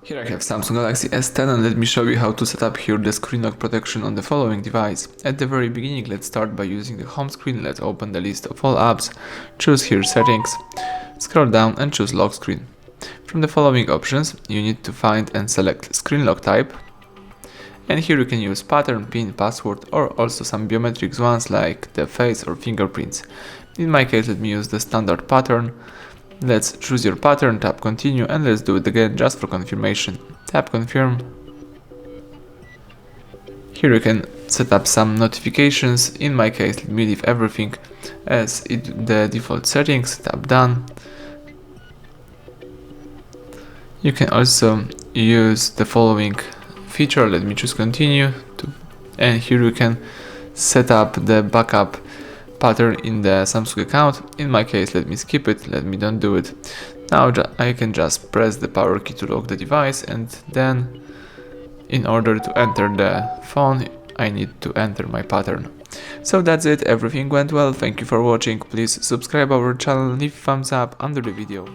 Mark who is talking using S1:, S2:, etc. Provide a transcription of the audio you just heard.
S1: Here I have Samsung Galaxy S10 and let me show you how to set up here the screen lock protection on the following device. At the very beginning, let's start by using the home screen. Let's open the list of all apps, choose here settings, scroll down and choose lock screen. From the following options, you need to find and select screen lock type. And here you can use pattern, pin, password, or also some biometric ones like the face or fingerprints. In my case, let me use the standard pattern. Let's choose your pattern, tap continue, and let's do it again just for confirmation. Tap confirm. Here you can set up some notifications. In my case, let me leave everything as the default settings. Tap done. You can also use the following feature. Let me choose continue, and here you can set up the backup pattern in the Samsung account. In my case, let me skip it, let me don't do it. Now I can just press the power key to lock the device, and then in order to enter the phone, I need to enter my pattern. So that's it, everything went well, thank you for watching, please subscribe our channel, leave thumbs up under the video.